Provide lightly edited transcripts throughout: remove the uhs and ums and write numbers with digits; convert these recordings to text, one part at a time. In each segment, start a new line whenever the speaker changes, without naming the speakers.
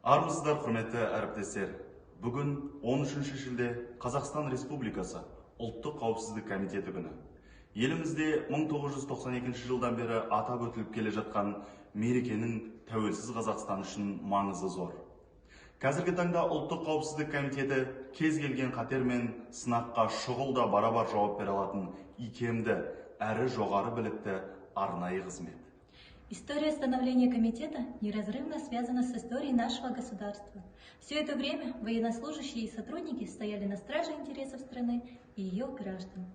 Армысыздар, құрметті әріптестер. Бүгін 13 шілде Қазақстан Республикасы Ұлттық қауіпсіздік комитеті күні. Елімізде 1992 жылдан бері атап өтіліп келе жатқан мерекенің тәуелсіз Қазақстан үшін маңызы зор. Қазіргі таңда Ұлттық қауіпсіздік комитеті кез келген қатер мен сынаққа шұғыл барабар жауап бере алатын икемді әрі жоғары білікті арнайы қызмет.
История становления комитета неразрывно связана с историей нашего государства. Все это время военнослужащие и сотрудники стояли на страже интересов страны и ее граждан.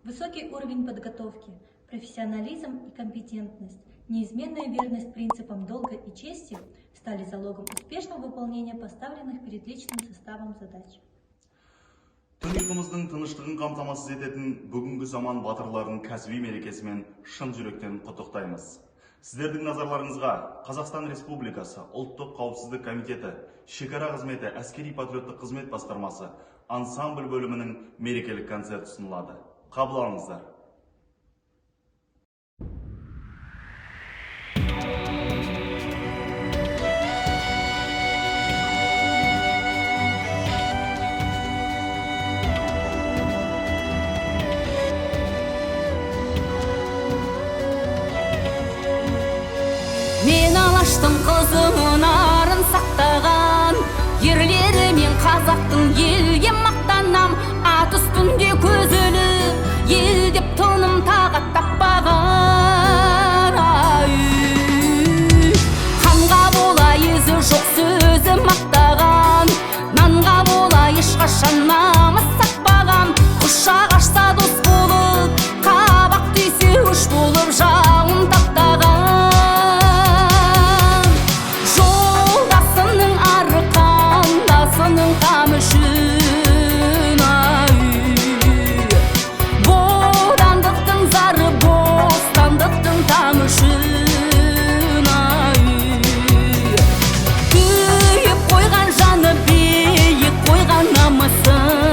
Высокий уровень подготовки, профессионализм и компетентность, неизменная верность принципам долга и чести стали залогом успешного выполнения поставленных перед личным составом задач.
Түнегіміздің тыныштығын қамтамасыз ететін бүгінгі заман батырларын кәсіби мерекесімен шын жүректен құттықтаймыз. Сіздердің назарларыңызға Қазақстан Республикасы Ұлттық қауіпсіздік комитеті, шекара қызметі, әскери патриоттық қызмет басқармасы, ансамбль бөлімінің мерекелік концерт ұсынылады. Қабыл алыңыздар.
Мен алаштың қызының арын сақтаған, ерлері мен қазақтың елге мақтанам. Ат үстінде көз іліп, ел деп тыным тағат таппаған. Ханға бола езі жоқ сөзі мақтаған, нанға бола ешқашан намыс сатпаған. Құшақ ашса дос болып, қабақ түйсе өш болып жауын таптаған. Қам үшін бодандықтың зары, бостандықтың там үшін күйіп қойған жаны, биік қойған намысын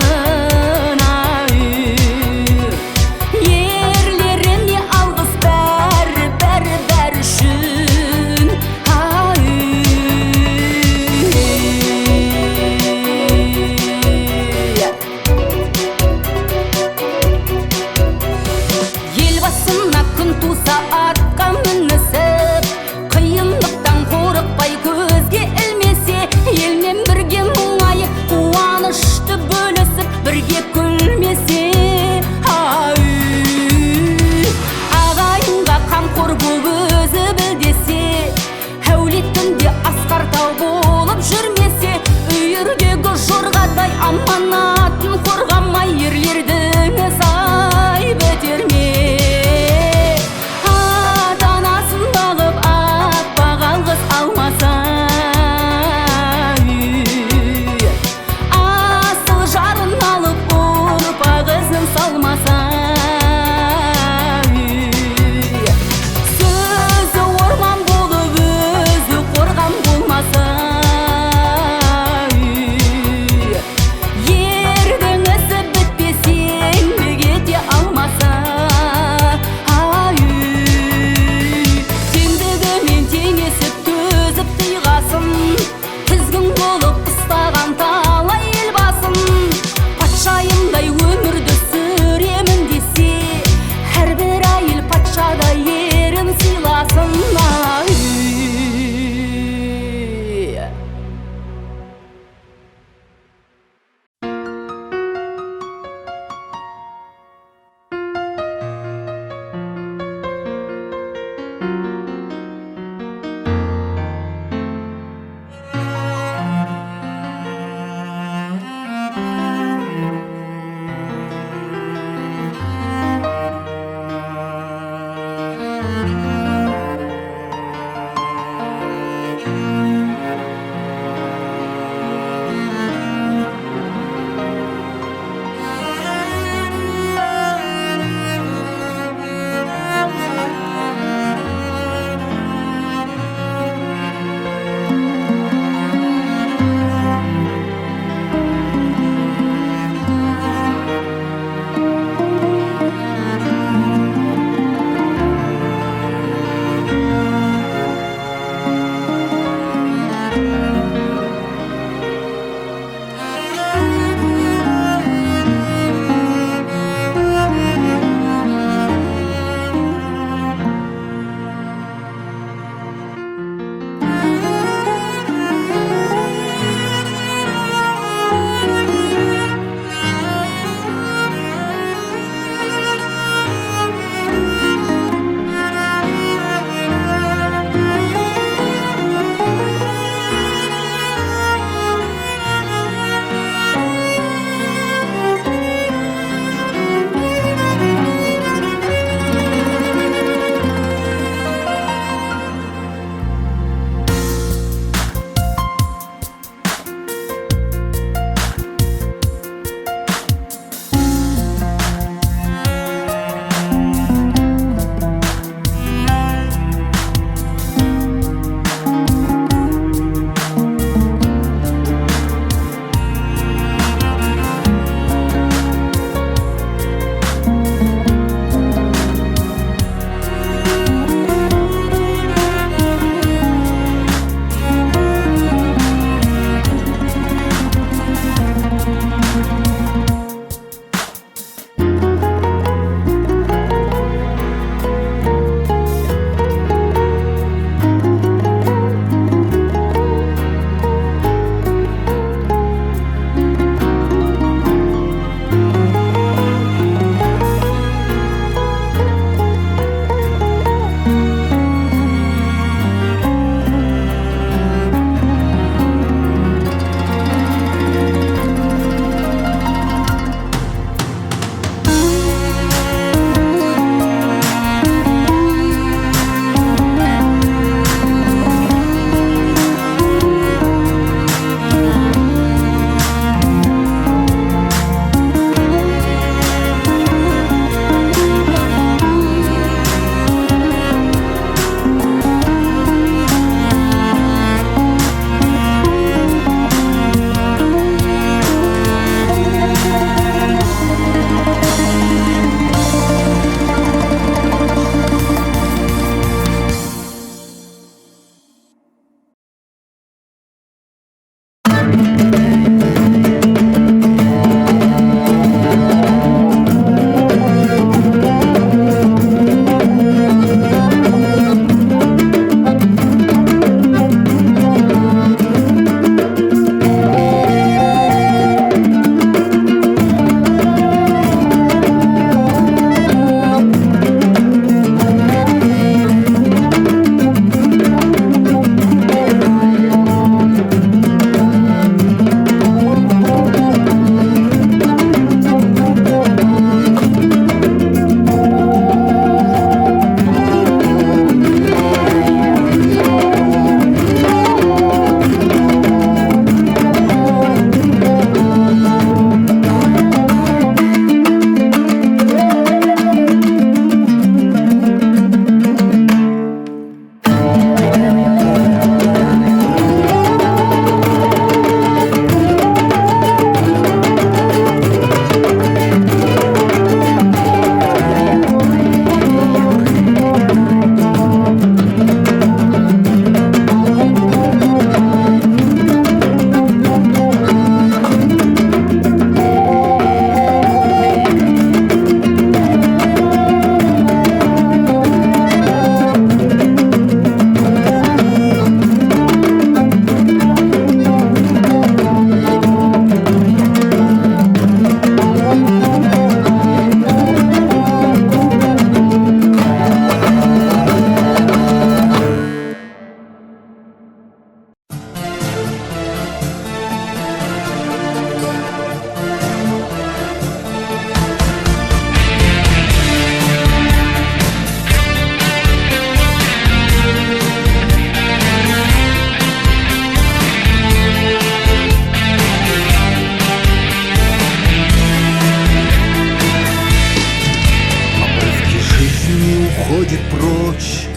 уходит прочь.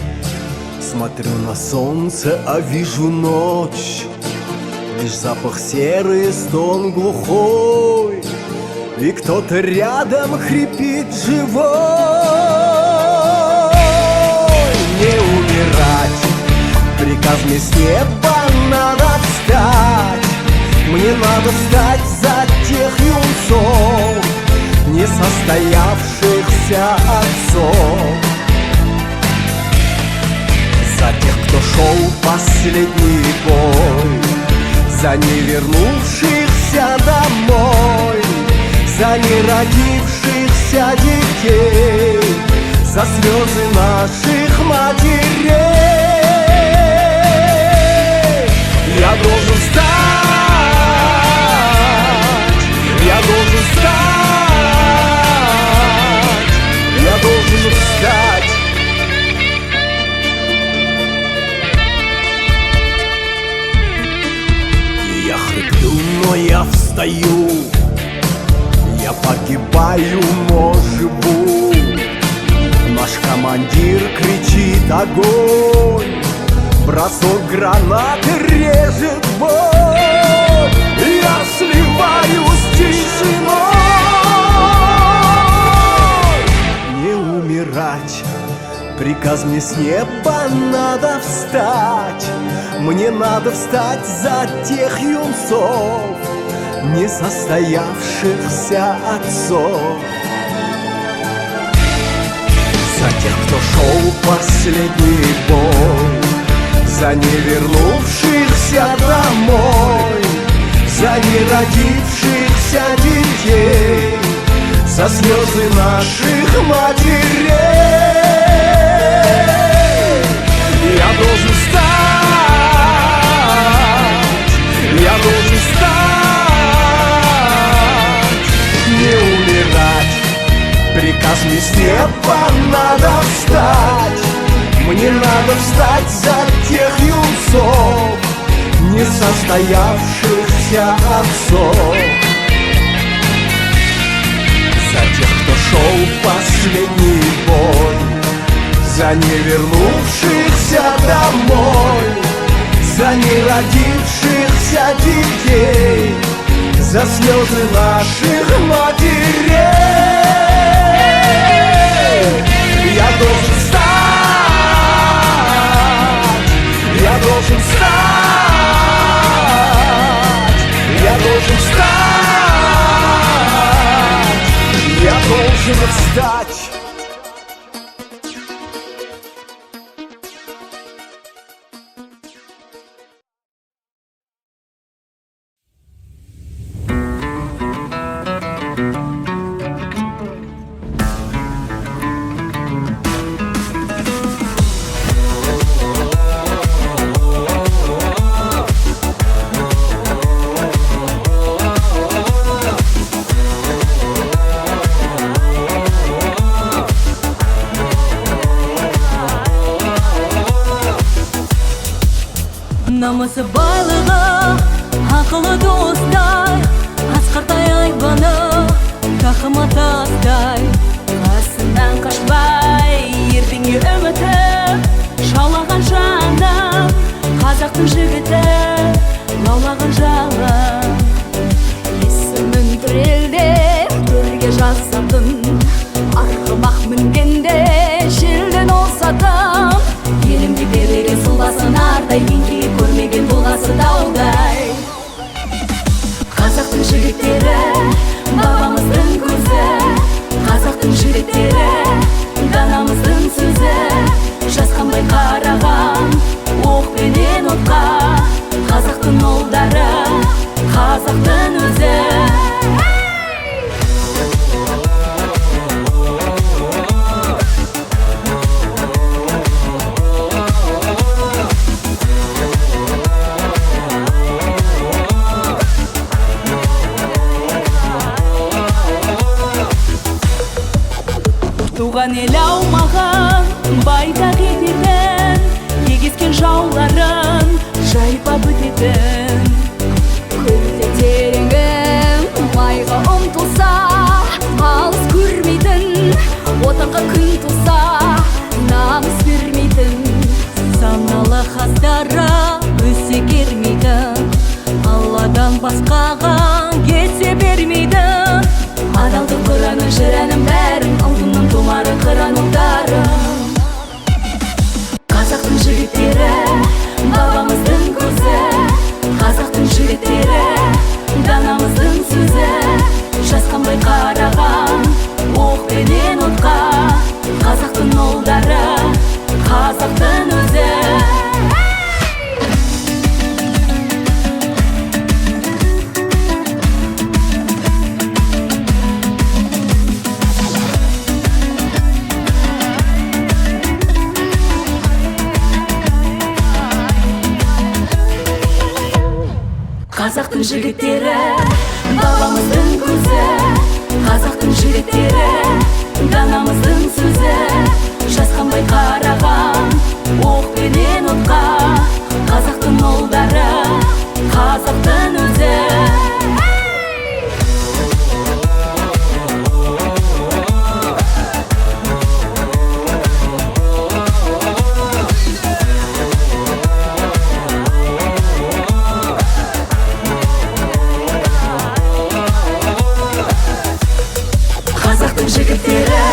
Смотрю на солнце, а вижу ночь. Лишь запах серый, стон глухой, и кто-то рядом хрипит живой. Не умирать, приказ мне с неба, надо встать. Мне надо встать за тех юнцов, несостоявшихся отцов, за тех, кто шел последний бой, за не вернувшихся домой, за не родившихся детей, за слезы наших матерей. Я должен встать, я должен встать, я должен встать. Я хриплю, но я встаю, я погибаю, но живу. Наш командир кричит огонь, бросок гранаты режет боль. Я сливаюсь с тишиной. Не умирать, приказ мне с неба, надо встать. Мне надо встать за тех юнцов, несостоявшихся отцов, за тех, кто шел последний бой, за не вернувшихся домой, за не родившихся детей, за слезы наших матерей. Я должен встать, я должен встать, не умирать. Приказ мне с неба, надо встать. Мне надо встать за тех юнцов, несостоявшихся отцов, за тех, кто шел последний бой, за не вернувшихся домой, за не родившихся детей, за слезы наших матерей. Я должен встать, я должен встать, может стать.
Намысы байлығы, ақылы достай, асқартай айбаны, тақыма тастай. Қасынан қашпай, ертеңге үміті, шаулаған жаным, қазақтың жігіті, лаулаған жалын. Есімін түрелдеп, төрге жазсадым, арғымақ мінгенде, желден олсадым. Елімде береген сұлбасын ардай, еңкейіп көрмеген тұлғасы таудай. Қазақтың жігіттері, бабамыздың көзі, қазақтың жігіттері, данамыздың сөзі. Жасқанбай қараған, оқ пенен отқа, қазақтың ұлдары, қазақтың өзі. Туған ел аумағын байтақ ететін, егескен жауларын жайпап өтетін. Көлде тереңім майға ұмтылса, алыс көрмейтін, отанға күн туса, намыс бермейтін. Саналы қастары өсе кермейтін, Алладан басқаға кетсе бермейтін. Адалдық құраны жырәнім бәрін, алтынның томары қыран ұлдарым. Қазақтың жігіттері, бабамыздың көзі, қазақтың жігіттері, данамыздың сөзі. Жасқанбай қараған, оқ пенен отқа, қазақтың ұлдары, қазақтың өзі. Қазақтың жігіттері, бабамыздың көзі, қазақтың жігіттері, данамыздың сөзі. Жасқанбай қараған, оқ пенен отқа, қазақтың ұлдары, қазақтың өзі. Қазақтың жігіттері.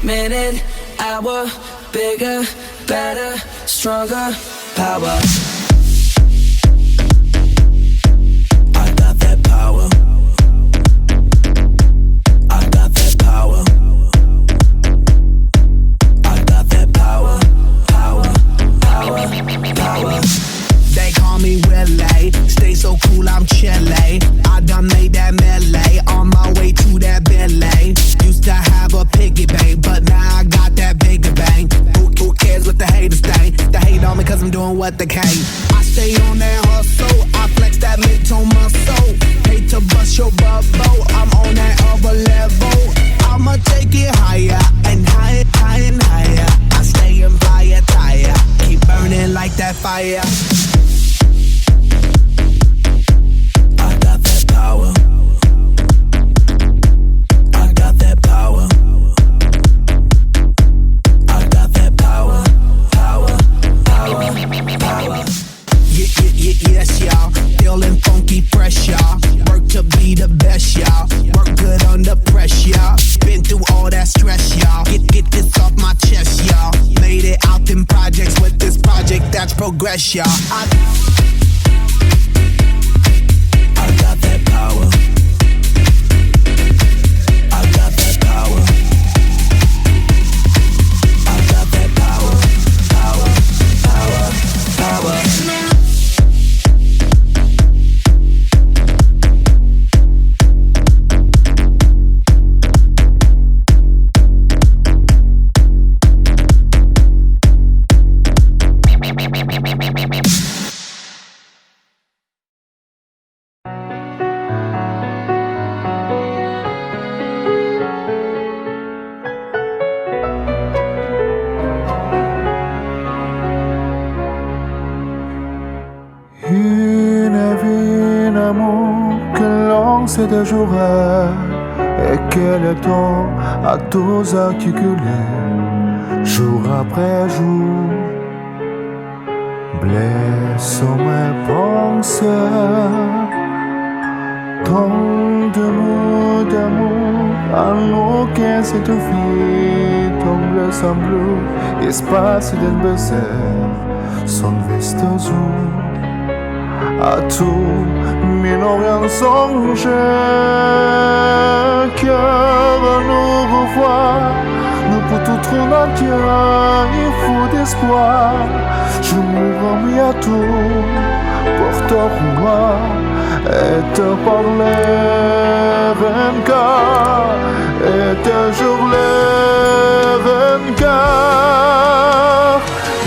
Minute, hour, bigger, better, stronger, power. I got that power. I got that power. I got that power. Power, power, power.
They call me Willie, stay so cool, I'm chilly. I done made that melee, on my way to that Billy. Used to have a piggy bank, but now I got that bigger bang. Who cares what the haters think? They hate on me 'cause cause I'm doing what they can. I stay on that hustle, I flex that mid-tone muscle. Hate to bust your bubble, I'm on that other level. I'ma take it higher and higher, higher and higher. I stay in fire tire, keep burning like that fire. I got that power. I got that power. I got that power. Power, power, power. Yes, y'all. Feeling funky fresh, y'all. Work to be the best, y'all. Work good under pressure, y'all. Been through all that stress, y'all. Get this off my chest, y'all. Made it out in projects with this project that's progress, y'all. I got that power. I got that power. I got that power. Power, power, power.
Une amour que l'on sait de jour et quel est temps à tous articulés, jour après jour, blessant mes pensées. Tant de mots d'amour à nous qui s'étouffent, tombe sans bleu, espace d'un baiser, son veste azul. À tout, mais non rien songe. Cœur à nous revoir, nous pour tout trop entier, il faut d'espoir. Je mourrai mais à tout, pour te voir et te parler encore, et te jurer encore.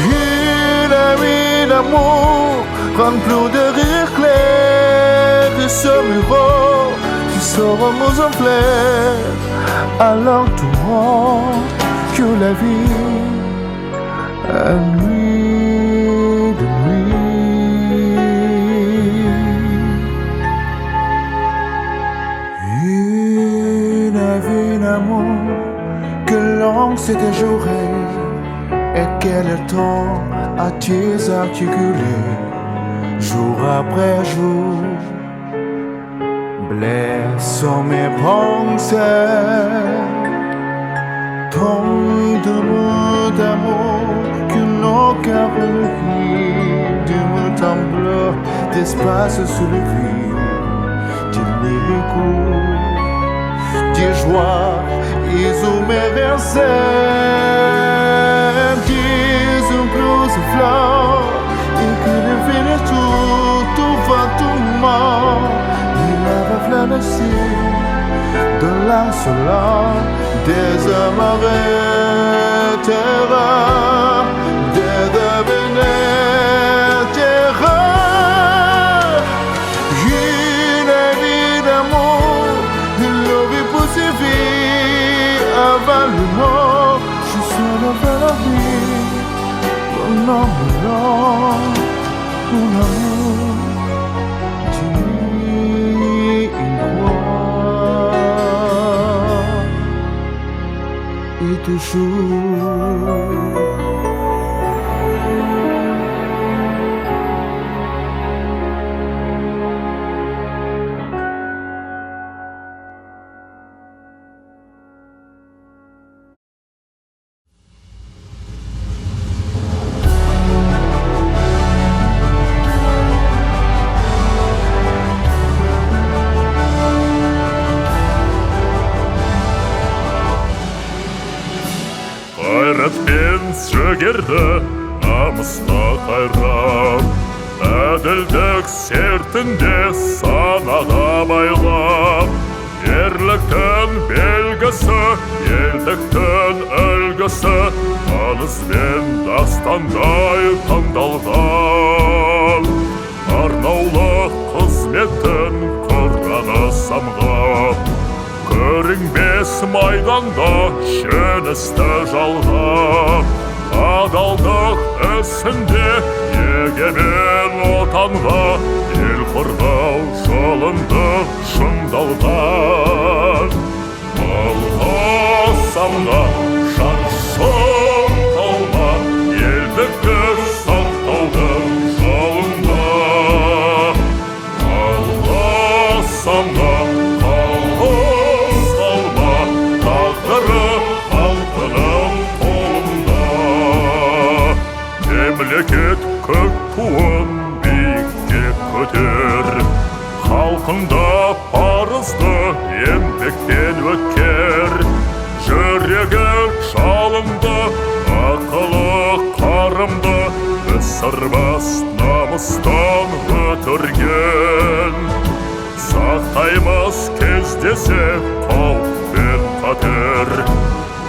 Une amie d'amour, rend plus de rire clair et ce mur qui sera nous enfler à l'entourant que la vie est nuit de nuit. Une vie d'amour que l'on s'était juré et qu'elle est temps à tes articulés. Jour après jour, blessant mes pensées. Tant de mots d'amour que nos cœurs relevés, de mots en bleu, d'espace sous le vide, de l'écoute, de joie, ils ont méversé, ils ont plus de fleurs. Et que le vide est tout va tout mort. Il avait flanessé de la soleil, des amarrés terrain, des devenir terrain. Une vie d'amour, une vie poursuivie avant le mort. Je suis dans la vie. Non, non, mon amour, tu y crois, et toujours.
Жігерді намысқа қайрап, әділдік сертінде санаға байлап, ерліктің белгі белгісі, елдіктің үлгісі, аңыз бен дастандай таңдалған. Арнаулы қызметін қыраны самғап, көрінбес майданда жеңісті жалғап, адалдық ісінде егемен отанға ел қорғау жолында шыңдалған. Алға самға шаршым қалма, елдікті сақтаудың жолында. Алға самға қалыс қалма, тағдыры халқының қолында. Мемлекет көк туын биікке көтер, халқында парызды еңбекпен өткер. Жүрегі жалынды, ақылы қарымды, ысырбас намыстан өтірген. Сақтаймыз кездесе қауіп пен қатер,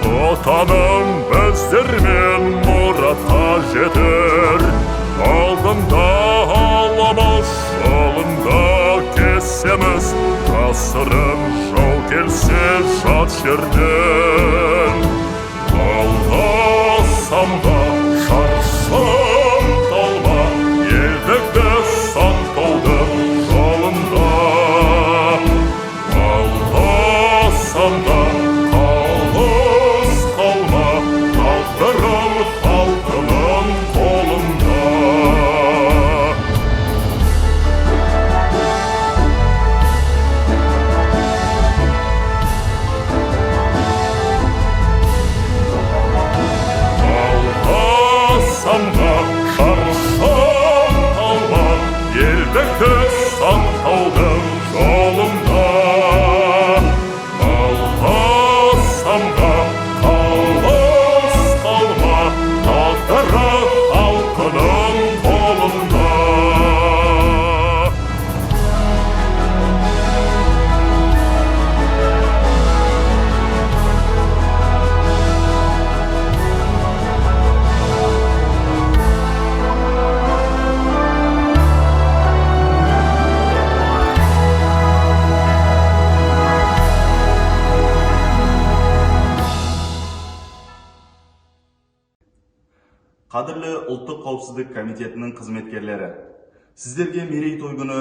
отаның біздермен мұратқа жетер. Алдында аламыз, жолында кесеміз, ғасырын жау келсе жат жерден. Алға самға шаршым қалма, елдікті сақтаудың жолында. Алға самға қалыс қалма, тағдырың халқының қолында. Самға шаршым қалма, елдікті сақтаудың жолында. Алға самға қалыс қалма, тағдыры халқының қолында.
Қадірлі ұлттық қауіпсіздік комитетінің қызметкерлері, сіздерге мерейтой күні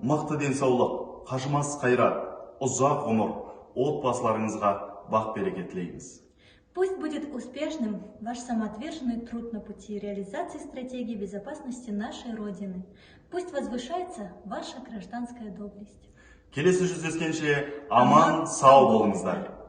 мықты денсаулық, қажымас қайрат, ұзақ ғұмыр, отбасыларыңызға бақ-береке тілейміз.
Пусть будет успешным ваш самоотверженный труд на пути реализации стратегии безопасности нашей Родины. Пусть возвышается ваша гражданская доблесть.
Келесі жүздескенше аман, сау болыңыздар.